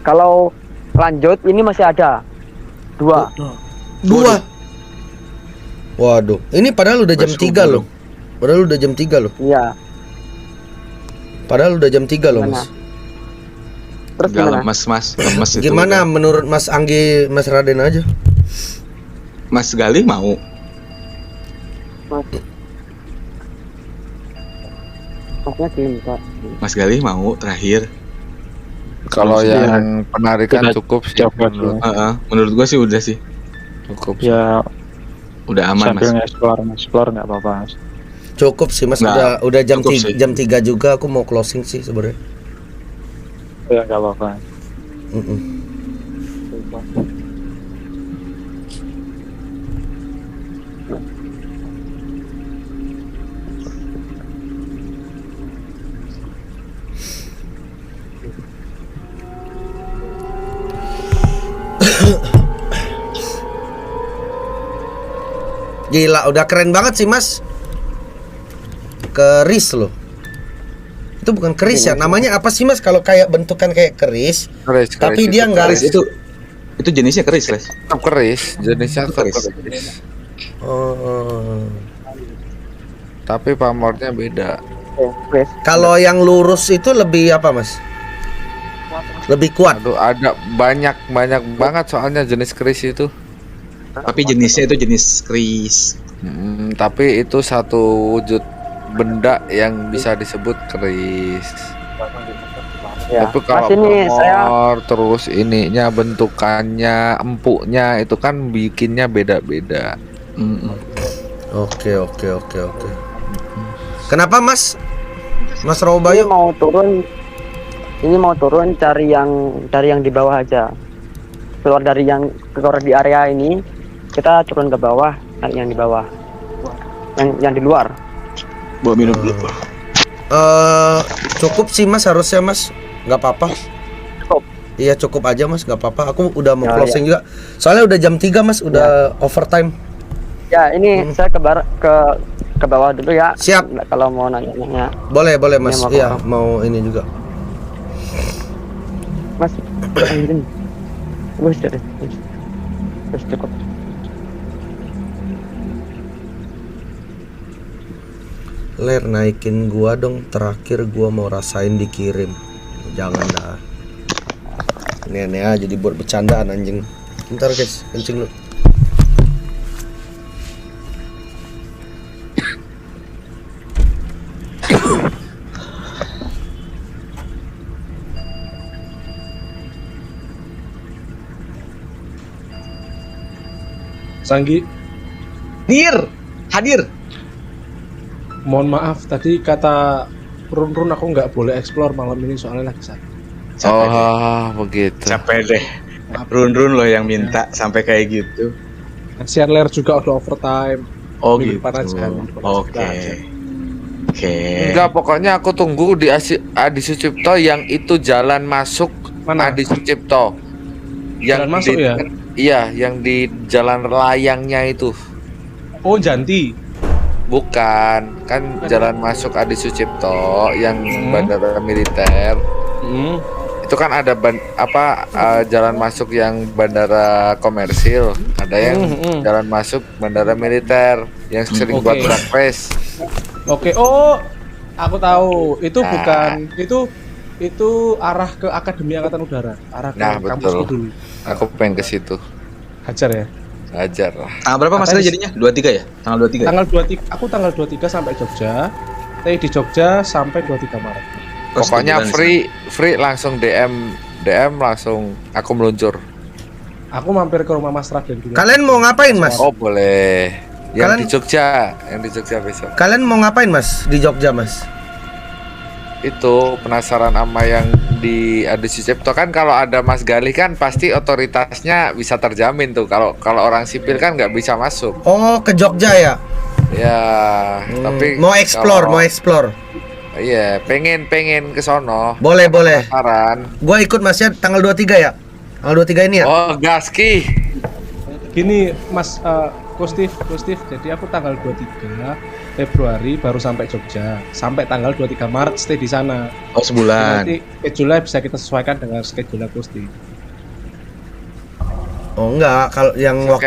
Kalau lanjut ini masih ada 2. Waduh, ini padahal udah jam 3 loh. Padahal udah jam 3 loh. Iya. Padahal udah jam 3 loh mas. Terus gimana? Lemes itu. Gimana menurut Mas Anggi, Mas Raden aja? Mas Gali mau? Masnya gini Pak. Mas Gali mau terakhir. Kalau yang penarikan cukup sih. Menurut gua sih udah sih. Cukup. Ya udah aman sambil mas. explore nggak apa-apa mas. Cukup sih mas, Nah, udah jam cukup 3 jam 3 juga aku mau closing sih sebenarnya. Ya nggak apa-apa. Gila, udah keren banget sih mas. Keris loh. Itu bukan keris ya, namanya apa sih mas kalau kayak bentukan kayak keris? Tapi dia nggak. Keris itu jenisnya keris les. Keris, jenisnya keris. Oh. Tapi pamornya beda. Kalau yang lurus itu lebih apa mas? Lebih kuat. Aduh, ada banyak banget soalnya jenis keris itu. Tapi jenisnya itu jenis keris. Tapi itu satu wujud benda yang bisa disebut keris. Ya. Tapi kalau pamor terus ininya bentukannya, empuknya itu kan bikinnya beda-beda. Oke. Kenapa mas? Mas Robayu Ini mau turun cari yang di bawah aja. Keluar di area ini, kita turun ke bawah, naik yang di bawah. Yang di luar. Bawa minum dulu. Cukup sih mas, harusnya mas, nggak apa-apa. Cukup. Iya cukup aja mas, nggak apa-apa. Aku udah mau closing juga. Soalnya udah jam 3 mas, udah overtime. Ya ini saya ke bawah dulu ya. Siap. Kalau mau nanya-nanya. Boleh mas. Iya mau ini juga. Mas, ini. Terus cukup. Ler, naikin gua dong, terakhir gua mau rasain dikirim. Jangan dah. Ini aneh aja dibuat bercandaan anjing. Bentar guys, kencing lu. Sanggi, Nir, hadir. mohon maaf tadi kata Run aku nggak boleh explore malam ini soalnya lagi sakit. Oh, begitu. Capek deh. Run loh yang minta sampai kayak gitu. Kasihan Ler juga udah overtime. Oh Minggu gitu. depan aja, minggu depan Oke. aja. Oke. Enggak, pokoknya aku tunggu di Adi Sucipto yang itu jalan masuk Mana? Adi Sucipto. Jalan masuk ya? Iya, yang di jalan layangnya itu. Oh, Janti. Bukan, kan jalan masuk Adi Sucipto yang bandara militer. Itu kan ada jalan masuk yang bandara komersil, ada yang jalan masuk bandara militer yang sering buat drag race. Oke, oh, aku tahu. Itu Nah. bukan itu arah ke Akademi Angkatan Udara, arah ke Nah, kampusku betul. dulu. Aku pengen ke situ. Hajar ya. Hajar lah. Tanggal berapa Mas Katanya jadinya? 23 ya? Tanggal 23. Tanggal 23, aku tanggal 23 sampai Jogja. Tapi di Jogja sampai 23 Maret. Pokoknya free langsung DM langsung aku meluncur. Aku mampir ke rumah Mas Raden dulu. Kalian mau ngapain, Mas? Oh, boleh. Yang Kalian- di Jogja besok. Kalian mau ngapain, Mas? Di Jogja, Mas? Itu penasaran sama yang di Adi Sucipto kan, kalau ada Mas Galih kan pasti otoritasnya bisa terjamin tuh. Kalau orang sipil kan nggak bisa masuk. Oh, ke Jogja ya? Ya, tapi Mau explore, kalau- mau explore. Iya, pengen ke sono. Boleh. Penasaran. Gua ikut Mas ya tanggal 23 ya? Tanggal 23 ini ya? Oh, gaski. Gini, Mas Kustif. Jadi aku tanggal 23 Februari baru sampai Jogja. Sampai tanggal 23 Maret stay di sana. Oh, sebulan. Nanti schedule bisa kita sesuaikan dengan schedule Kustif. Oh enggak, kalau yang Oke,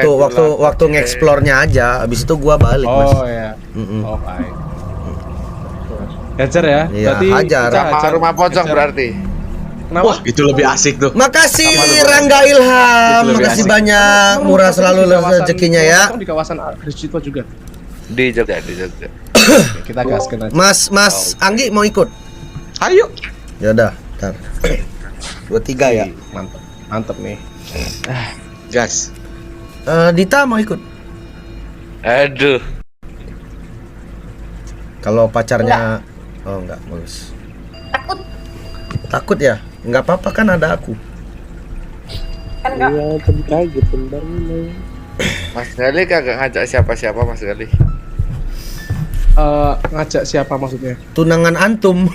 waktu nge-explore-nya aja, habis itu gua balik, Mas. Oh ya. Oh, baik. Hajar ya? Iya, Berarti hajar. kita Sama rumah pocong hajar. berarti. Kenapa? Wah, itu lebih asik tuh. Makasih Sama Rangga Ilham, Itu lebih makasih asik. banyak, murah selalu Di kawasan- rezekinya ya. Di kawasan Krisito juga. Di Jogja. Oke, kita gaskan aja. Mas Anggi mau ikut? Ayo. Ya udah, ntar. 23 ya. Mantep nih. Gas. Dita mau ikut? Aduh. Kalau pacarnya oh enggak, bagus. Takut ya? Enggak apa-apa kan ada aku. Kan enggak. Iya, tapi kaget bentar ini. Mas Galih kagak ngajak siapa-siapa, Mas Galih. Ngajak siapa maksudnya? Tunangan antum.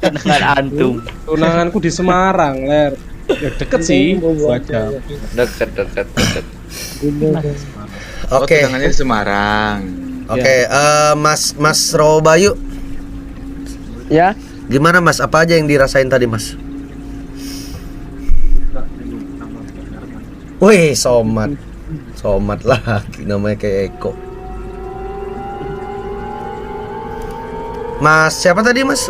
Dengan antum. Tunanganku di Semarang, Ler. Ya deket sih, 2 jam. Deket. Oke. Oh, tunangannya di Semarang. Oke, Mas Robayu. Ya, Gimana Mas? Apa aja yang dirasain tadi Mas? Wih, Somat lagi namanya kayak Eko. Mas siapa tadi Mas?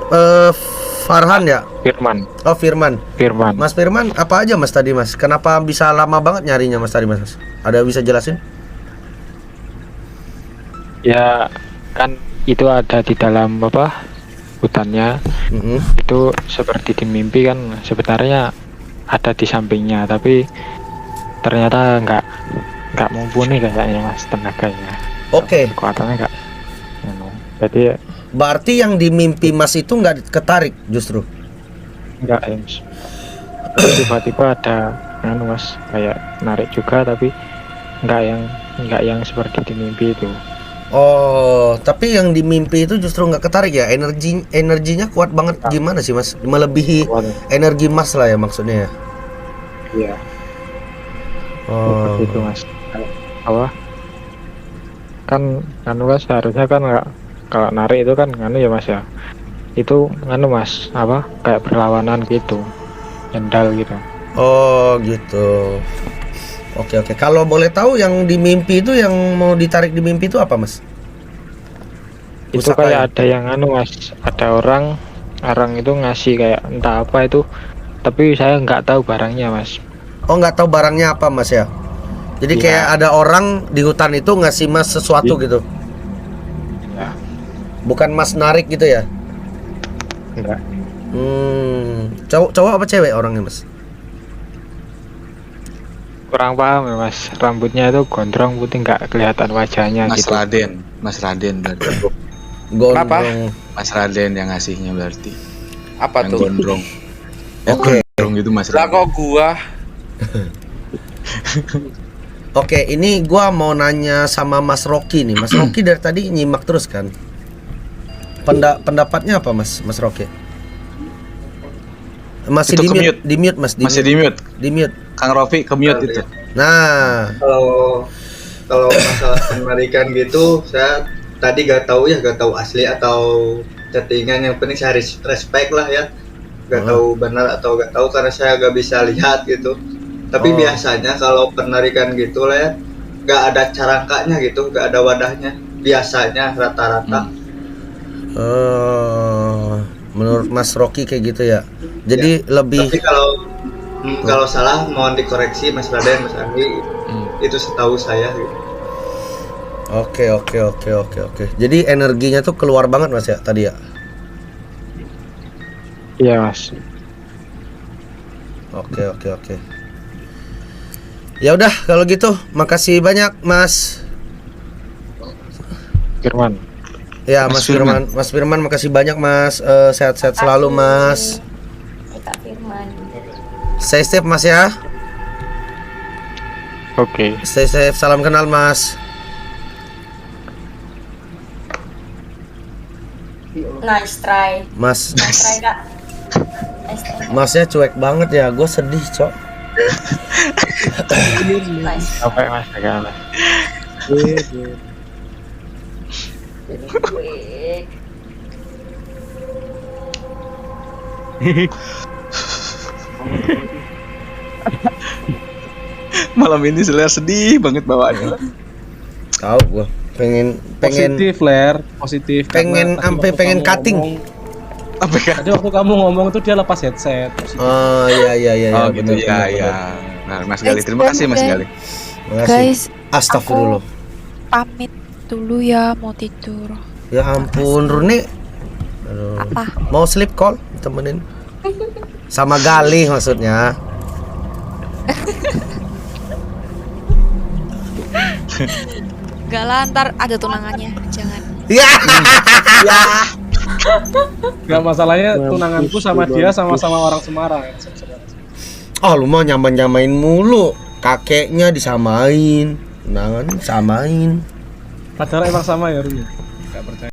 Farhan ya? Firman. Oh Firman. Firman. Mas Firman apa aja Mas tadi Mas? Kenapa bisa lama banget nyarinya Mas tadi Mas? Ada bisa jelasin? Ya kan itu ada di dalam apa hutannya. Itu seperti di mimpi kan, sebenarnya ada di sampingnya, tapi ternyata nggak mumpuni kayaknya Mas tenaganya. Oke. Kekuatannya nggak. Jadi Berarti yang di mimpi Mas itu nggak ketarik justru? nggak ya Mas. Tiba-tiba ada Mas kayak narik juga, tapi nggak yang seperti di mimpi itu. Oh, tapi yang di mimpi itu justru nggak ketarik ya? Energinya kuat banget gimana sih Mas? Melebihi energi Mas lah ya maksudnya ya? Iya. Oh. Seperti itu Mas. Apa? Kan Mas seharusnya kan nggak, kalau narik itu kan ya Mas ya. Itu Mas apa? Kayak berlawanan gitu. Jendal gitu. Oh, gitu. Oke. Kalau boleh tahu yang di mimpi itu yang mau ditarik di mimpi itu apa Mas? Itu Pusaka kayak ya? ada yang anu mas, ada orang itu ngasih kayak entah apa itu, tapi saya nggak tahu barangnya mas. Oh, nggak tahu barangnya apa mas ya? Jadi Iya. kayak ada orang di hutan itu ngasih mas sesuatu gitu. Ya. Bukan mas narik gitu ya? Enggak. Cowok apa cewek orangnya mas? Kurang paham ya mas, rambutnya itu gondrong putih, nggak kelihatan wajahnya Mas gitu. Mas Raden berarti. Gondrong. Mas Raden yang ngasihnya berarti. Apa yang tuh? gondrong. Oke. Gondrong itu Mas Lah Raden. kok gua? Oke, ini gua mau nanya sama Mas Rocky nih. Mas Rocky dari tadi nyimak terus kan? Pendapatnya apa Mas Rocky? Masih Itu di mute Mas. Masih di mute. Di mute. Kang Rofi ke mute itu. Nah, Kalau masalah penarikan gitu, saya tadi gak tahu asli atau chattingan. Yang penting saya respect lah ya. Gak tahu benar atau gak tahu karena saya gak bisa lihat gitu. Tapi biasanya kalau penarikan gitu lah ya, gak ada carangkanya gitu, gak ada wadahnya. Biasanya rata-rata. Menurut Mas Rocky kayak gitu ya. Jadi lebih. Tapi kalau salah mohon dikoreksi Mas Raden, Mas Andi. Itu setahu saya gitu. Oke. Jadi energinya tuh keluar banget Mas ya tadi ya. Iya mas. Oke. Ya udah kalau gitu, makasih banyak Mas Firman. Ya Mas Firman. Mas Firman makasih banyak Mas. Sehat-sehat selalu Mas. Kak Firman. Stay safe Mas ya. Oke. Stay safe, salam kenal Mas. Nice try. Mas. Nice try Kak. Nice try. Masnya cuek banget ya, gue sedih cok. Nice. Sampai mas, agak mas. Quick. Malam ini Seler sedih banget bawaannya. Tahu gue pengen Positif Ler, positif. pengen Karena sampai tadi pengen waktu kamu cutting. ngomong- Tadi waktu kamu ngomong itu dia lepas headset. Oh iya Oh gitu ya. Nah, Mas Gali, terima kasih Mas Gali. Guys, Astagfirullah. pamit dulu ya, mau tidur. Ya ampun Runi. Aduh. Apa? Mau sleep call temenin. Sama Gali maksudnya. Gak lah, ntar ada tunangannya, jangan. Ya. Gak masalahnya tunanganku sama dia sama-sama orang Semarang. Oh lu mau nyamain mulu. Kakeknya disamain, tunangan samain. Padahal emang sama ya Rumi. Gak percaya.